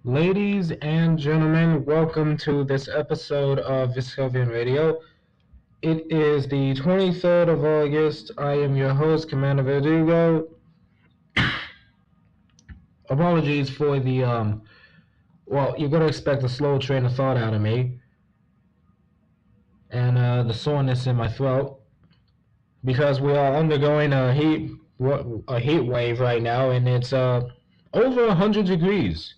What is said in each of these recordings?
Ladies and gentlemen, welcome to this episode of Viscovian Radio. It is the 23rd of August. I am your host, Commander Verdugo. Apologies for the, you're going to expect a slow train of thought out of me and the soreness in my throat because we are undergoing a heat wave right now, and it's over 100 degrees.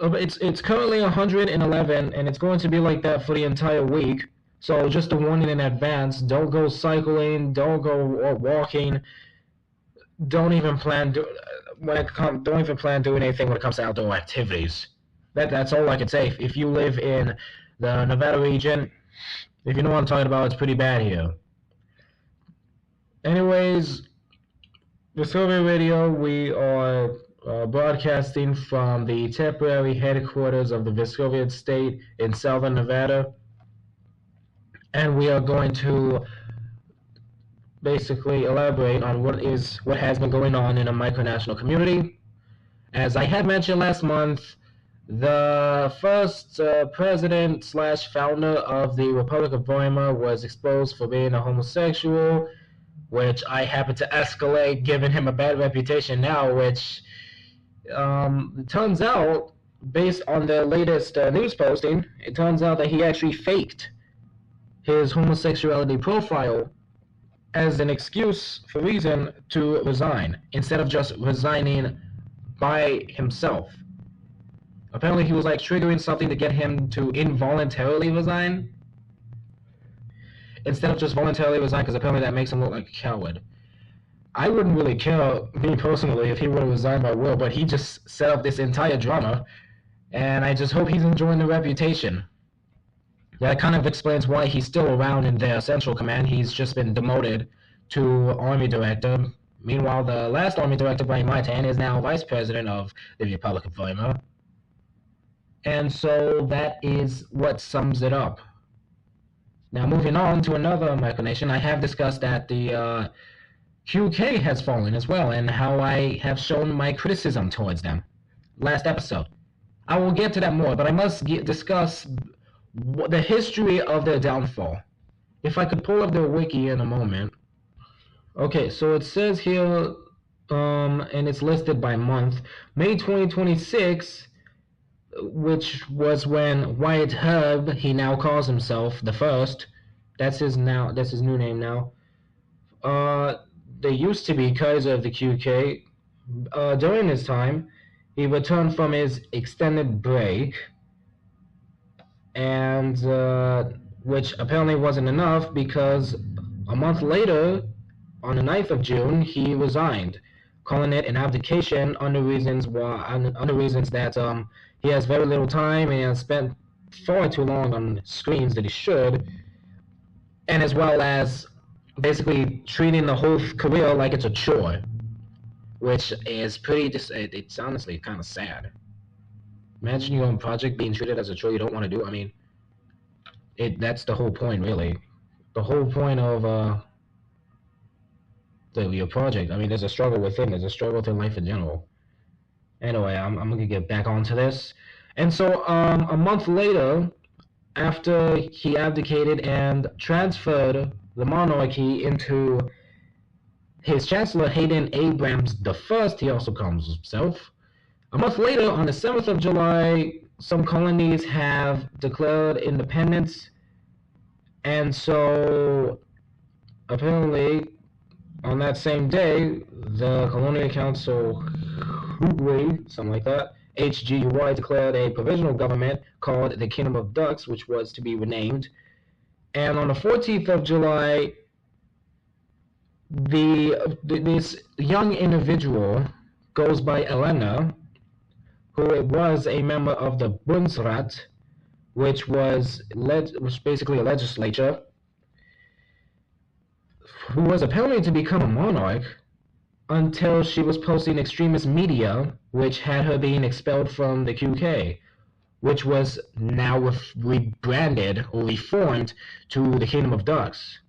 It's currently 111, and it's going to be like that for the entire week. So just a warning in advance: don't go cycling, don't go walking, don't even plan doing anything when it comes to outdoor activities. That's all I can say. If you live in the Nevada region, if you know what I'm talking about, it's pretty bad here. Anyways, Viscovian Radio, we are broadcasting from the temporary headquarters of the Viscovian State in southern Nevada, and we are going to basically elaborate on what has been going on in a micronational community. As I had mentioned last month, the first president/founder of the Republic of Weimar was exposed for being a homosexual, which I happen to escalate, giving him a bad reputation now, which it turns out, based on the latest news posting, it turns out that he actually faked his homosexuality profile as an excuse for reason to resign, instead of just resigning by himself. Apparently he was like triggering something to get him to involuntarily resign, instead of just voluntarily resign, because apparently that makes him look like a coward. I wouldn't really care, me personally, if he would have resigned by will, but he just set up this entire drama, and I just hope he's enjoying the reputation. That kind of explains why he's still around in their central command. He's just been demoted to Army Director. Meanwhile, the last Army Director, Brian Martin, is now Vice President of the Republic of Weimar. And so that is what sums it up. Now, moving on to another Micronation, I have discussed that the QK has fallen as well, and how I have shown my criticism towards them last episode. I will get to that more, but I must discuss the history of their downfall. If I could pull up their wiki in a moment. Okay, so it says here, and it's listed by month, May 2026, which was when Wyatt Herb, he now calls himself the First, that's his new name now. They used to be Kaiser of the QK. During his time, he returned from his extended break, and which apparently wasn't enough, because a month later, on the 9th of June, he resigned, calling it an abdication under reasons that he has very little time and has spent far too long on screens that he should, and as well as basically treating the whole career like it's a chore, which is it's honestly kind of sad. Imagine your own project being treated as a chore you don't want to do. I mean, that's the whole point, really. The whole point of your project. I mean, there's a struggle within. There's a struggle within life in general. Anyway, I'm going to get back onto this. And so a month later, after he abdicated and transferred the monarchy into his Chancellor Hayden Abrams I, he also calls himself. A month later, on the 7th of July, some colonies have declared independence, and so apparently on that same day, the Colonial Council, something like that, HGUY, declared a provisional government called the Kingdom of Ducks, which was to be renamed. And on the 14th of July, this young individual goes by Elena, who was a member of the Bundesrat, which was basically a legislature, who was apparently to become a monarch until she was posting extremist media, which had her being expelled from the QK, which was now rebranded or reformed to the Kingdom of Ducks.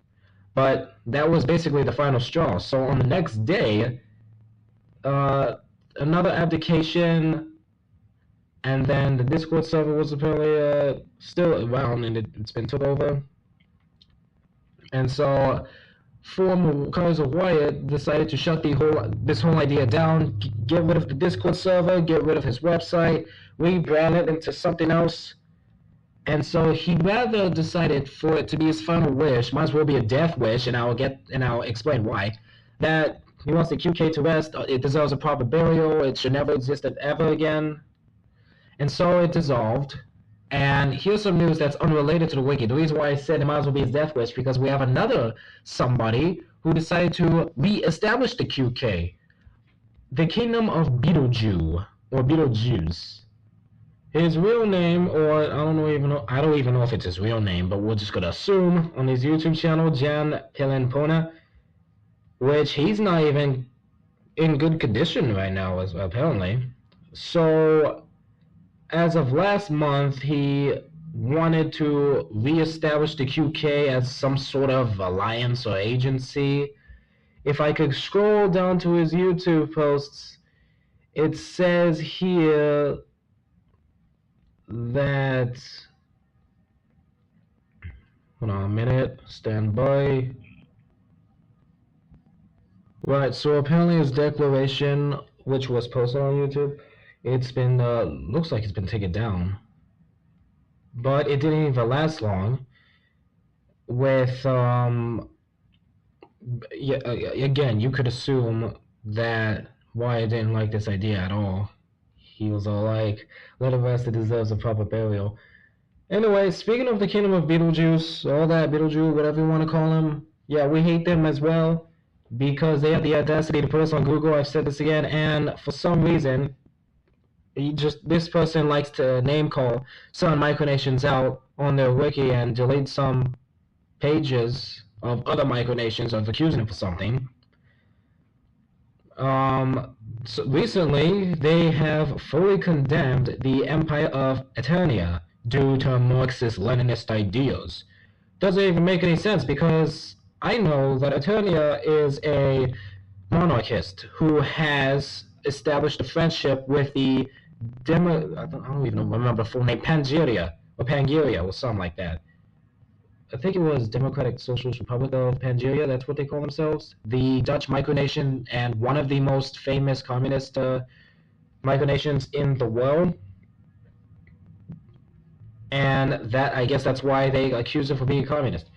But that was basically the final straw. So on the next day, another abdication And then the Discord server was apparently still around, and it's been took over. And so former Colors of Wyatt decided to shut this whole idea down, get rid of the Discord server, get rid of his website, rebrand it into something else. And so he rather decided for it to be his final wish, might as well be a death wish, and I'll explain why. That he wants the QK to rest, it deserves a proper burial, it should never exist ever again. And so it dissolved. And here's some news that's unrelated to the wiki. The reason why I said it might as well be his death wish, because we have another somebody who decided to re-establish the QK. The Kingdom of Beetlejuice, or Beetlejuice. His real name, or I don't even know if it's his real name, but we're just gonna assume on his YouTube channel, Jan Pilenpona, which he's not even in good condition right now, apparently. So as of last month, he wanted to re-establish the QK as some sort of alliance or agency. If I could scroll down to his YouTube posts, it says here that, hold on a minute, stand by. Right, so apparently his declaration, which was posted on YouTube, it's been, looks like it's been taken down. But it didn't even last long. With, again, you could assume that Wyatt didn't like this idea at all. He was all like, let it rest, it deserves a proper burial. Anyway, speaking of the Kingdom of Beetlejuice, all that, Beetlejuice, whatever you want to call him, yeah, we hate them as well, because they have the audacity to put us on Google. I've said this again, and for some reason, this person likes to name call some micronations out on their wiki and delete some pages of other micronations of accusing them for something. So recently, they have fully condemned the Empire of Eternia due to Marxist-Leninist ideas. Doesn't even make any sense, because I know that Eternia is a monarchist who has established a friendship with the I don't even remember the full name, Pangeria or something like that. I think it was Democratic Socialist Republic of Pangeria, that's what they call themselves. The Dutch micronation and one of the most famous communist micronations in the world. And that, I guess that's why they accuse him of being a communist.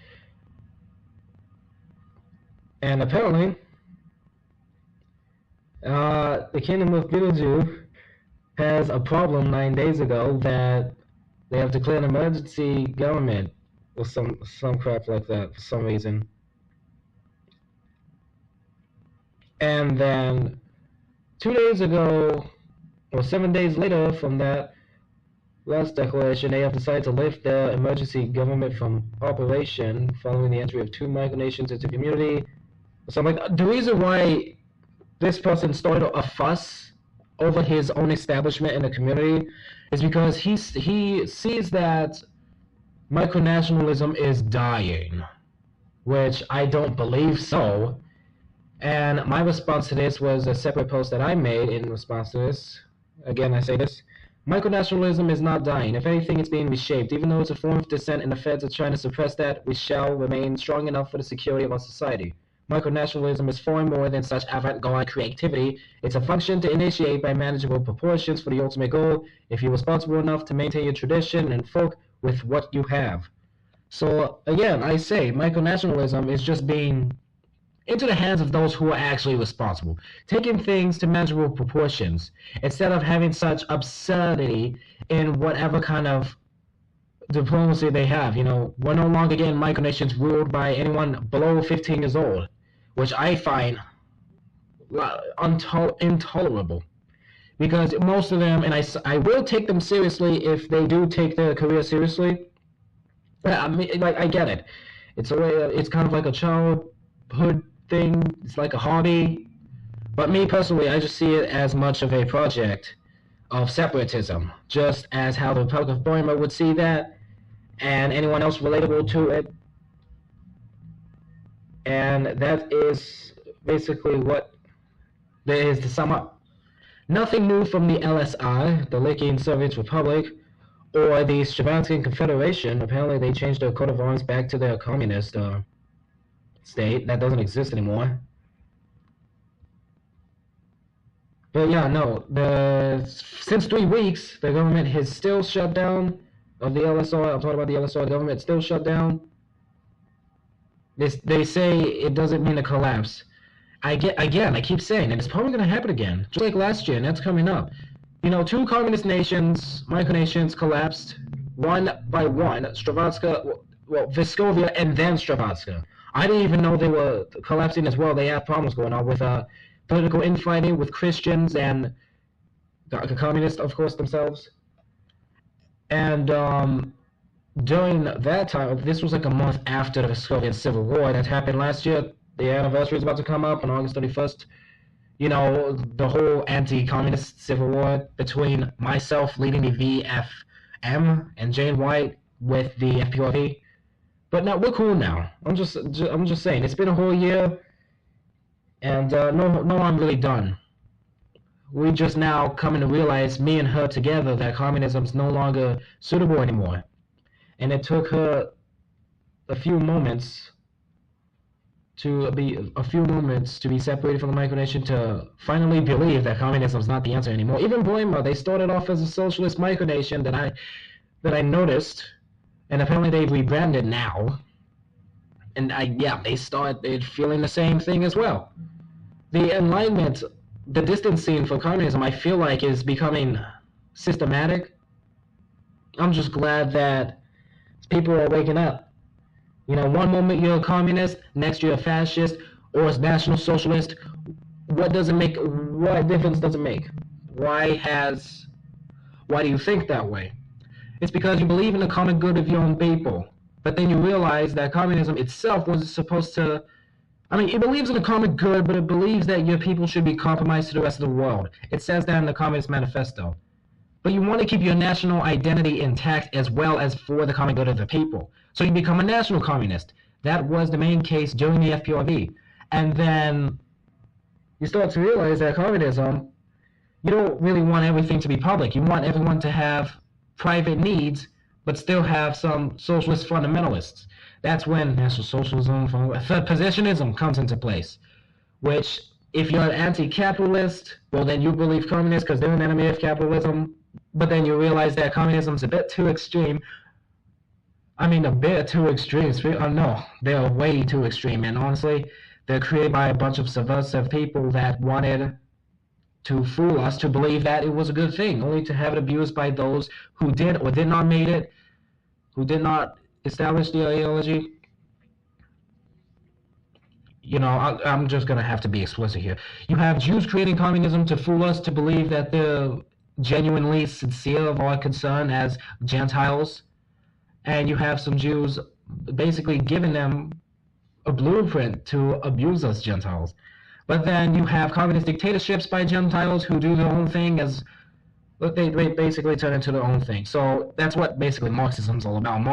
And apparently, the Kingdom of Beetlejuice has a problem 9 days ago that they have declared an emergency government or some crap like that for some reason. And then 2 days ago, or 7 days later from that last declaration, they have decided to lift the emergency government from operation following the entry of 2 micronations into the community. So like the reason why this person started a fuss over his own establishment in the community is because he sees that micronationalism is dying, which I don't believe so. And my response to this was a separate post that I made in response to this. Again, I say this: micronationalism is not dying. If anything, it's being reshaped. Even though it's a form of dissent and the feds are trying to suppress that, we shall remain strong enough for the security of our society. Micronationalism is far more than such avant-garde creativity. It's a function to initiate by manageable proportions for the ultimate goal, if you're responsible enough to maintain your tradition and folk with what you have. So, again, I say, micronationalism is just being into the hands of those who are actually responsible, taking things to manageable proportions, instead of having such absurdity in whatever kind of diplomacy they have. You know, we're no longer getting micronations ruled by anyone below 15 years old, which I find intolerable. Because most of them, and I will take them seriously if they do take their career seriously. I mean, like, I get it. It's kind of like a childhood thing. It's like a hobby. But me personally, I just see it as much of a project of separatism, just as how the Republic of Burma would see that, and anyone else relatable to it. And that is basically what there is to sum up. Nothing new from the LSI, the Lycian Soviet Republic, or the Stravinsky Confederation. Apparently they changed their coat of arms back to their communist state. That doesn't exist anymore. But yeah, no, since 3 weeks, the government has still shut down of the LSR. I'm talking about the LSR. The government still shut down. They say it doesn't mean a collapse. I keep saying, and it's probably going to happen again, just like last year, and that's coming up. 2 communist nations, micronations, collapsed one by one. Viscovia, and then Stravatska. I didn't even know they were collapsing as well. They have problems going on with political infighting with Christians and the communists, of course, themselves. And during that time, this was like a month after the Viscovian Civil War that happened last year. The anniversary is about to come up on August 31st. The whole anti-communist civil war between myself leading the VFM and Jane White with the FPRV. But now we're cool now. I'm just saying, it's been a whole year, and no, I'm really done. We just now coming to realize, me and her together, that communism's no longer suitable anymore. And it took her a few moments to be separated from the micronation to finally believe that communism is not the answer anymore. Even Burma, they started off as a socialist micronation that I noticed, and apparently they've rebranded now. And they started feeling the same thing as well. The enlightenment, the distancing for communism, I feel like is becoming systematic. I'm just glad that people are waking up. One moment you're a communist, next you're a fascist, or a national socialist. What difference does it make? Why do you think that way? It's because you believe in the common good of your own people. But then you realize that communism itself wasn't supposed to... it believes in the common good, but it believes that your people should be compromised to the rest of the world. It says that in the Communist Manifesto. But you want to keep your national identity intact as well as for the common good of the people. So you become a national communist. That was the main case during the FPRV. And then you start to realize that communism, you don't really want everything to be public. You want everyone to have private needs, but still have some socialist fundamentalists. That's when national socialism, third positionism comes into place. Which, if you're an anti-capitalist, well then you believe communists because they're an enemy of capitalism. But then you realize that communism's a bit too extreme. A bit too extreme. No, they're way too extreme. And honestly, they're created by a bunch of subversive people that wanted to fool us to believe that it was a good thing, only to have it abused by those who did or did not make it, who did not establish the ideology. I'm just going to have to be explicit here. You have Jews creating communism to fool us to believe that they're genuinely sincere of our concern as Gentiles. And you have some Jews basically giving them a blueprint to abuse us Gentiles. But then you have communist dictatorships by Gentiles who do their own thing they basically turn into their own thing. So that's what basically Marxism's all about.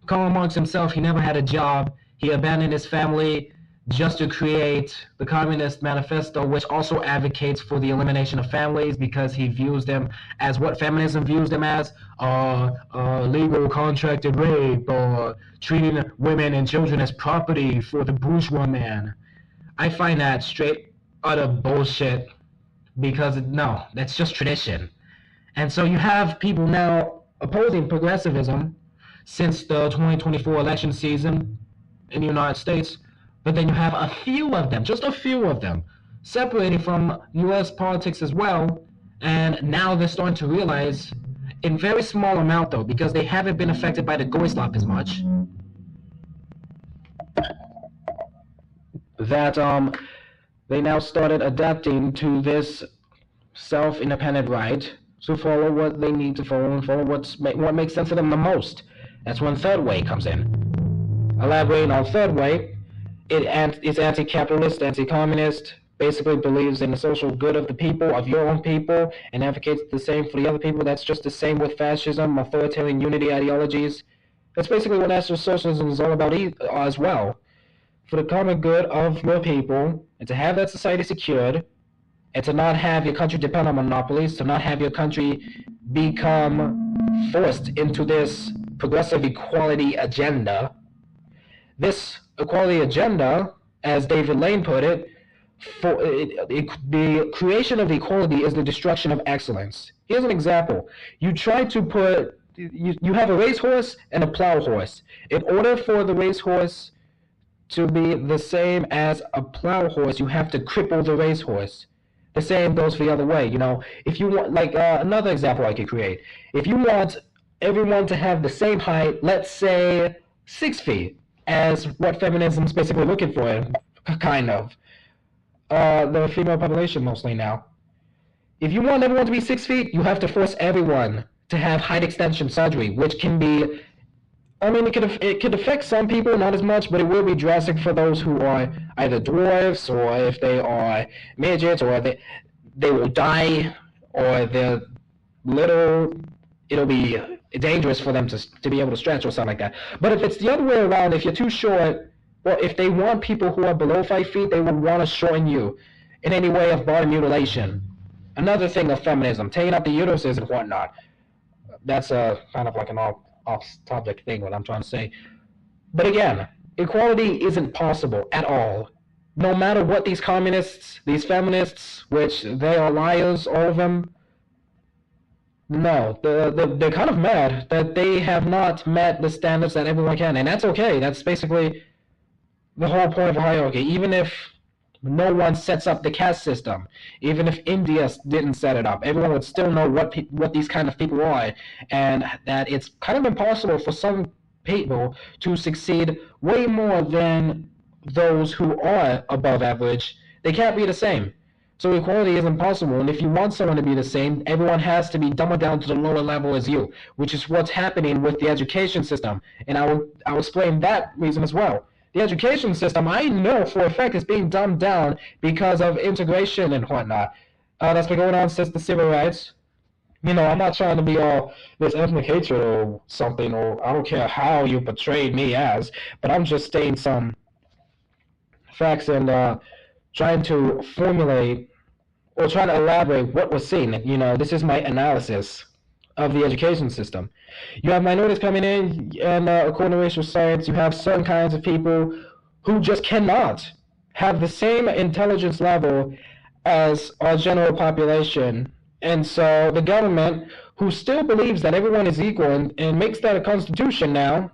Karl Marx himself, he never had a job. He abandoned his family just to create the Communist Manifesto, which also advocates for the elimination of families because he views them as what feminism views them as, legal contracted rape, or treating women and children as property for the bourgeois man. I find that straight utter bullshit because, no, that's just tradition. And so you have people now opposing progressivism since the 2024 election season in the United States. But then you have a few of them, just a few of them, separating from U.S. politics as well. And now they're starting to realize, in very small amount though, because they haven't been affected by the Goyslop as much, that they now started adapting to this self-independent right to follow what they need to follow and follow what makes sense to them the most. That's when third way comes in. Elaborating on third way, it's anti-capitalist, anti-communist, basically believes in the social good of the people, of your own people, and advocates the same for the other people. That's just the same with fascism, authoritarian unity ideologies. That's basically what National Socialism is all about as well. For the common good of your people, and to have that society secured, and to not have your country depend on monopolies, to not have your country become forced into this progressive equality agenda. This equality agenda, as David Lane put it, the creation of equality is the destruction of excellence. Here's an example. You try to put, you have a racehorse and a plow horse. In order for the racehorse to be the same as a plow horse, you have to cripple the racehorse. The same goes for the other way. You know, if you want, like another example I could create. If you want everyone to have the same height, let's say 6 feet, as what feminism is basically looking for, kind of. The female population mostly now. If you want everyone to be 6 feet, you have to force everyone to have height extension surgery, which can be, I mean, it could affect some people, not as much, but it will be drastic for those who are either dwarfs, or if they are midgets, or they will die, or they're little. It'll be dangerous for them to be able to stretch or something like that. But if it's the other way around, if you're too short, well, if they want people who are below 5 feet, they would want to shorten you in any way of body mutilation. Another thing of feminism, taking out the uteruses and whatnot. That's kind of like an off-topic thing, what I'm trying to say. But again, equality isn't possible at all. No matter what these communists, these feminists, which they are liars, all of them, no, they're kind of mad that they have not met the standards that everyone can, and that's okay. That's basically the whole point of a hierarchy. Even if no one sets up the caste system, even if India didn't set it up, everyone would still know what these kind of people are, and that it's kind of impossible for some people to succeed way more than those who are above average. They can't be the same. So equality is impossible, and if you want someone to be the same, everyone has to be dumbed down to the lower level as you, which is what's happening with the education system, and I'll explain that reason as well. The education system, I know for a fact, is being dumbed down because of integration and whatnot. That's been going on since the civil rights. You know, I'm not trying to be all this ethnic hatred or something, or I don't care how you portrayed me as, but I'm just stating some facts and trying to formulate or trying to elaborate what was seen. You know, this is my analysis of the education system. You have minorities coming in, and according to racial science, you have certain kinds of people who just cannot have the same intelligence level as our general population. And so the government, who still believes that everyone is equal and makes that a constitution now,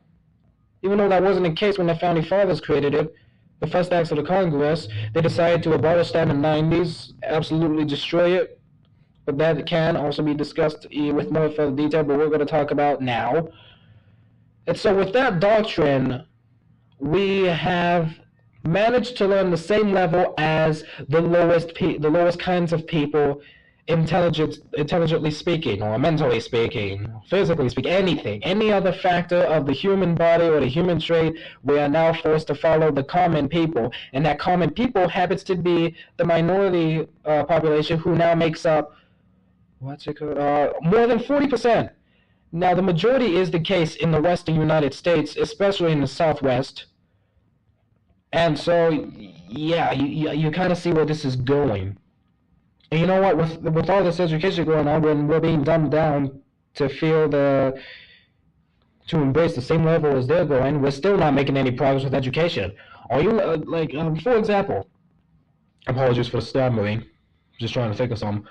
even though that wasn't the case when the Founding Fathers created it, the first acts of the Congress, they decided to abolish that in the 90s, absolutely destroy it. But that can also be discussed with more further detail, but we're going to talk about now. And so with that doctrine, we have managed to learn the same level as the lowest kinds of people, intelligently speaking, or mentally speaking, physically speaking, anything, any other factor of the human body or the human trait. We are now forced to follow the common people, and that common people happens to be the minority population, who now makes up more than 40%. Now, the majority is the case in the western United States, especially in the Southwest. And so, yeah, you kind of see where this is going. And you know what? With all this education going on, when we're being dumbed down to embrace the same level as they're going, we're still not making any progress with education. Are you for example, apologies for the stammering, just trying to think of some.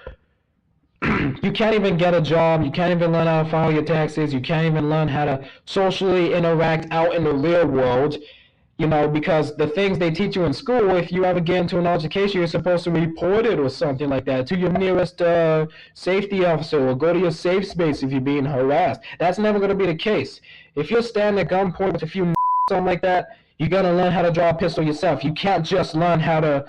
You can't even get a job, you can't even learn how to file your taxes, you can't even learn how to socially interact out in the real world, you know, because the things they teach you in school, if you ever get into an altercation, you're supposed to report it or something like that to your nearest safety officer, or go to your safe space if you're being harassed. That's never going to be the case. If you're standing at gunpoint with a few something like that, you're going to learn how to draw a pistol yourself. You can't just learn how to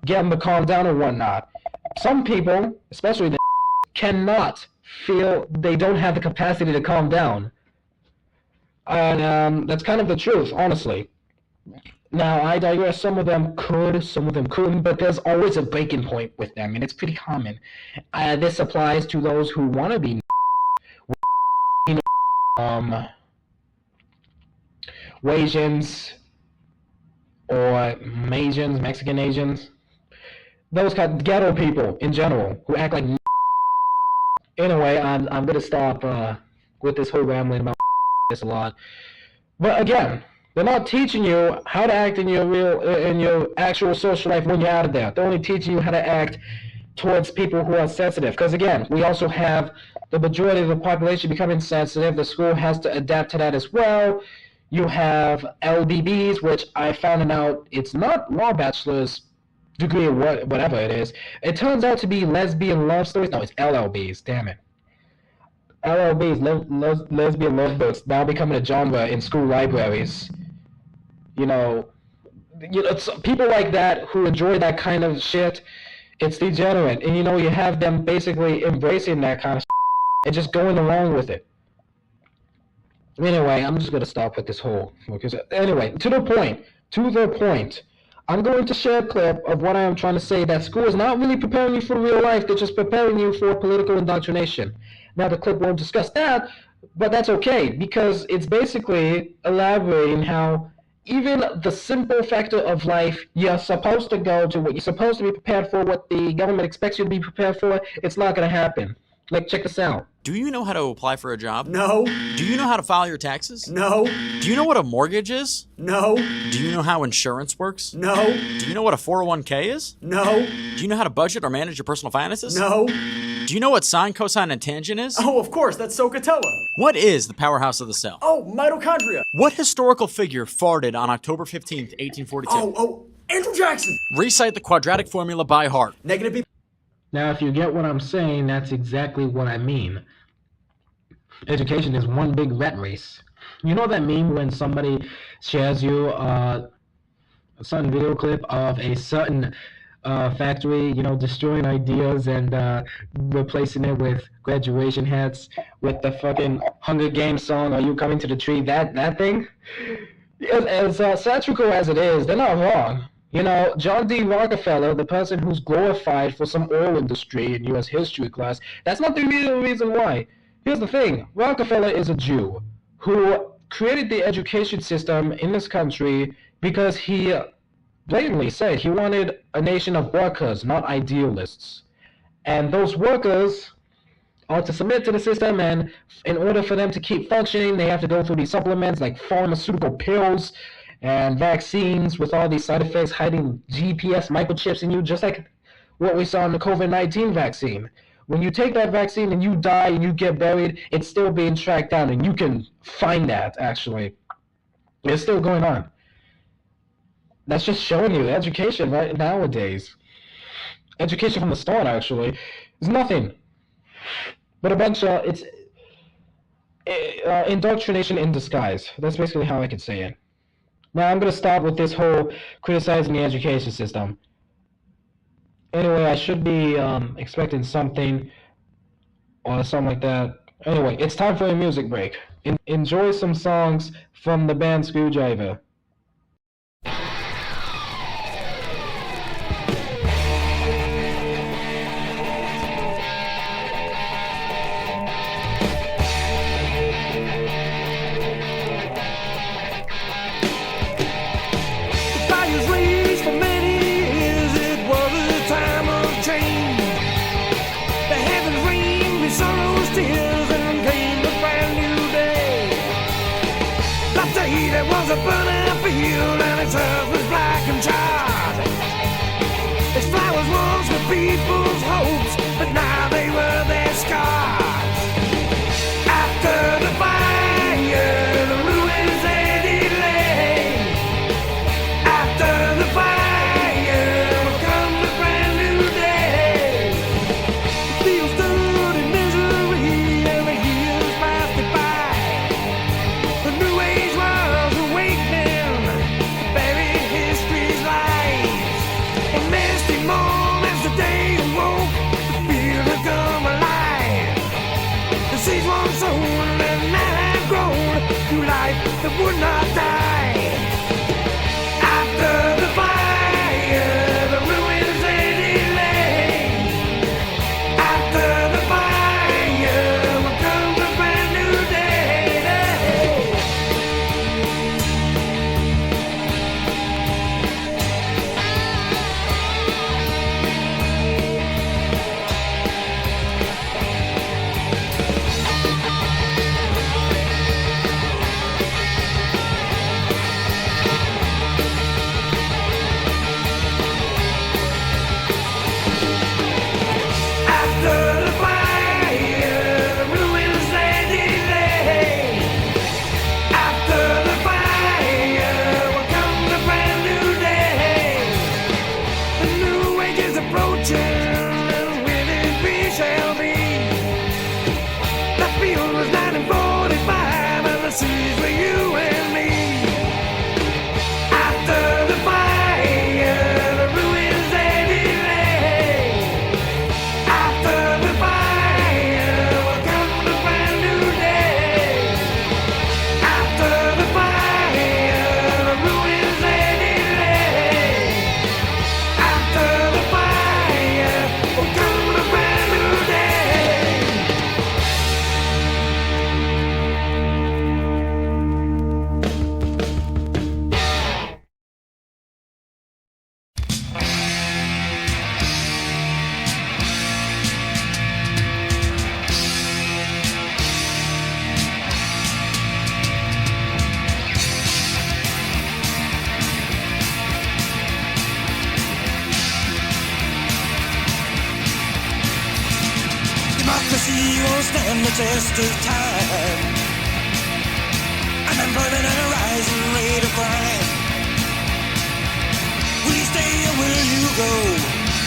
get them to calm down or whatnot. Some people, especially the cannot feel, they don't have the capacity to calm down. And that's kind of the truth, honestly. Now, I digress. Some of them could, some of them couldn't, but there's always a breaking point with them, and it's pretty common. This applies to those who want to be Asians or Asians, Mexican Asians. those kind of ghetto people in general who act like. Anyway, I'm gonna stop with this whole rambling about this a lot. But again, they're not teaching you how to act in your actual social life when you're out of there. They're only teaching you how to act towards people who are sensitive. Because again, we also have the majority of the population becoming sensitive. The school has to adapt to that as well. You have LBBs, which I found out it's not law bachelor's degree or whatever it is. It turns out to be lesbian love stories. No, it's LLBs. Damn it. LLBs, lesbian love books, now becoming a genre in school libraries. It's people like that who enjoy that kind of shit. It's degenerate, and you have them basically embracing that kind of shit and just going along with it. Anyway, I'm just gonna stop with this whole focus. Anyway, to the point. I'm going to share a clip of what I am trying to say, that school is not really preparing you for real life, they're just preparing you for political indoctrination. Now, the clip won't discuss that, but that's okay, because it's basically elaborating how even the simple factor of life, you're supposed to go to what you're supposed to be prepared for, what the government expects you to be prepared for, it's not going to happen. Like, check this out. Do you know how to apply for a job? No. Do you know how to file your taxes? No. Do you know what a mortgage is? No. Do you know how insurance works? No. Do you know what a 401k is? No. Do you know how to budget or manage your personal finances? No. Do you know what sine, cosine, and tangent is? Oh, of course, that's SOHCAHTOA. What is the powerhouse of the cell? Oh, mitochondria. What historical figure farted on October 15th, 1842? Oh, Andrew Jackson. Recite the quadratic formula by heart. Negative B. Now, if you get what I'm saying, that's exactly what I mean. Education is one big rat race. You know that meme when somebody shares you a certain video clip of a certain factory, destroying ideas and replacing it with graduation hats with the fucking Hunger Games song, "Are You Coming to the Tree?" That thing? As satirical as it is, they're not wrong. John D. Rockefeller, the person who's glorified for some oil industry in U.S. history class, that's not the real reason why. Here's the thing. Rockefeller is a Jew who created the education system in this country because he blatantly said he wanted a nation of workers, not idealists. And those workers are to submit to the system, and in order for them to keep functioning, they have to go through these supplements like pharmaceutical pills and vaccines with all these side effects, hiding GPS microchips in you, just like what we saw in the COVID-19 vaccine. When you take that vaccine and you die and you get buried, it's still being tracked down, and you can find that, actually. It's still going on. That's just showing you education right nowadays. Education from the start, actually, is nothing but a bunch of, it's indoctrination in disguise. That's basically how I could say it. Now, I'm going to stop with this whole criticizing the education system. Anyway, I should be expecting something or something like that. Anyway, it's time for a music break. Enjoy some songs from the band Screwdriver. A burning field and its earth was black and charred. Its flowers once were people's hopes, but now they were their scars. After the fire, the ruins they delay. After the fire will come the brand new day. The field stood in misery and the years passed it by. The new age was awakening, buried history's lies. In misty moments the day awoke, the field had come alive. The seeds once sown and now have grown new life that would not die. After the fire, the ruins they delay. After the fire will come the brand new day. field was 1945 and the seas were you and me. After the fire, the ruins they delay. After the fire will come a brand new day. After the fire, the ruins they delay. After the fire will come a brand new day. Democracy won't stand the test of time. Unemployment and a rising rate of crime. Will you stay or will you go?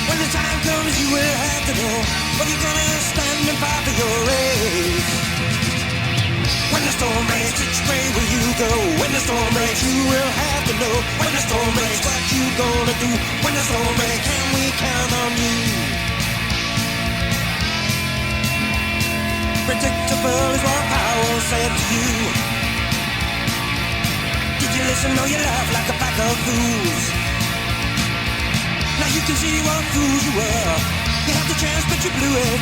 When the time comes you will have to know whether you're gonna stand and fight for your race. When the storm breaks, which way will you go? When the storm breaks, you will have to know. When the storm breaks, what you gonna do? When the storm breaks, can we count on you? Predictable is what power said to you. Did you listen or you laugh like a pack of fools? Now you can see what fools you were. You had the chance but you blew it.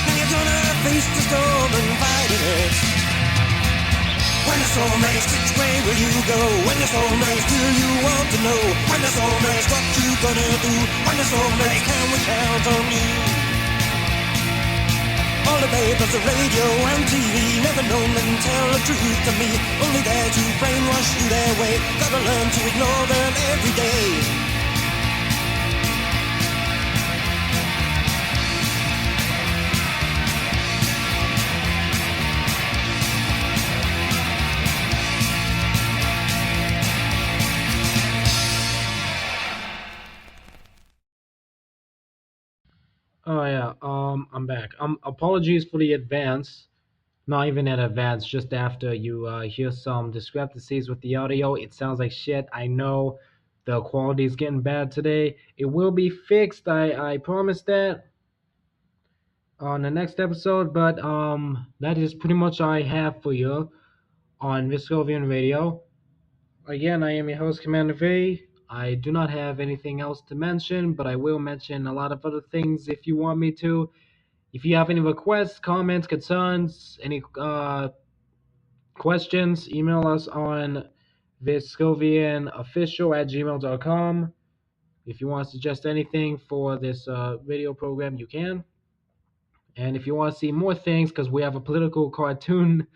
Now you're gonna face the storm and fight it. When the storm breaks, which way will you go? When the storm breaks, will you want to know? When the storm breaks, what you gonna do? When the storm breaks, can we count on you? All the papers, the radio and TV, never known them tell the truth to me. Only there to brainwash you their way. Gotta learn to ignore them every day. Oh yeah, I'm back. Apologies for the advance. Not even in advance, just after you hear some discrepancies with the audio. It sounds like shit. I know the quality is getting bad today. It will be fixed. I promise that on the next episode. But that is pretty much all I have for you on Viscovian Radio. Again, I am your host, Commander V. I do not have anything else to mention, but I will mention a lot of other things if you want me to. If you have any requests, comments, concerns, any questions, email us on viscovianofficial@gmail.com. If you want to suggest anything for this radio program, you can. And if you want to see more things, because we have a political cartoon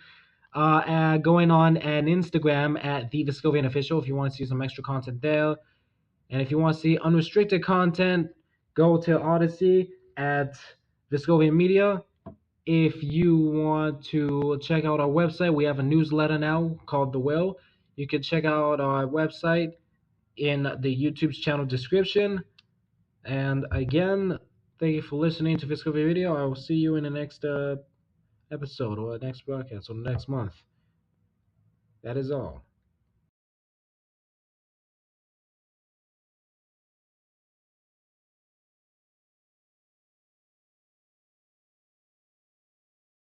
going on an Instagram at the Viscovian Official, if you want to see some extra content there. And if you want to see unrestricted content, go to Odyssey at Viscovian Media. If you want to check out our website, we have a newsletter now called The Will. You can check out our website in the YouTube channel description. And again, thank you for listening to Viscovian Radio. I will see you in the next episode or next broadcast or next month. That is all.